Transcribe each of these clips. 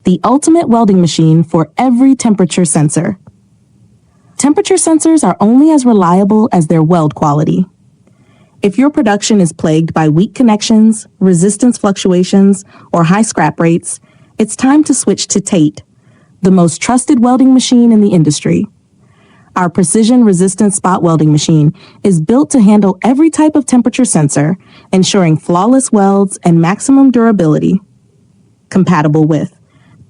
the ultimate welding machine for every temperature sensor. Temperature sensors are only as reliable as their weld quality. If your production is plagued by weak connections, resistance fluctuations, or high scrap rates, it's time to switch to TATE, the most trusted welding machine in the industry. Our precision-resistant spot welding machine is built to handle every type of temperature sensor, ensuring flawless welds and maximum durability. Compatible with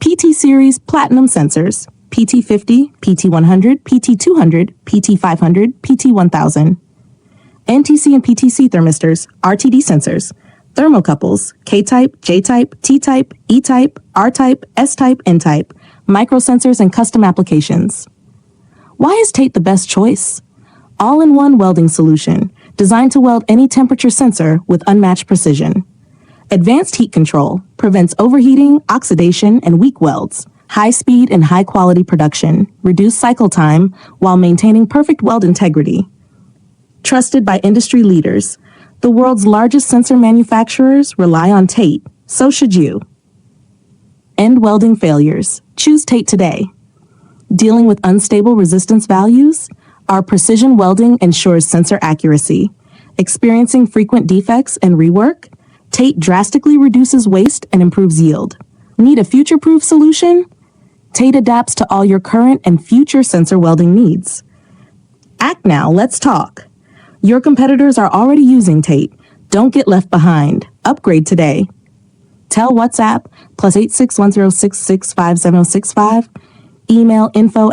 PT Series Platinum sensors, PT50, PT100, PT200, PT500, PT1000. NTC and PTC thermistors, RTD sensors, thermocouples, K-type, J-type, T-type, E-type, R-type, S-type, N-type, microsensors, and custom applications. Why is TATE the best choice? All-in-one welding solution, designed to weld any temperature sensor with unmatched precision. Advanced heat control prevents overheating, oxidation, and weak welds. High speed and high quality production, reduced cycle time while maintaining perfect weld integrity. Trusted by industry leaders, the world's largest sensor manufacturers rely on TATE, so should you. End welding failures. Choose TATE today. Dealing with unstable resistance values? Our precision welding ensures sensor accuracy. Experiencing frequent defects and rework? TATE drastically reduces waste and improves yield. Need a future-proof solution? TATE adapts to all your current and future sensor welding needs. Act now, let's talk. Your competitors are already using TATE. Don't get left behind. Upgrade today. Tell WhatsApp +8610665065. Email info@.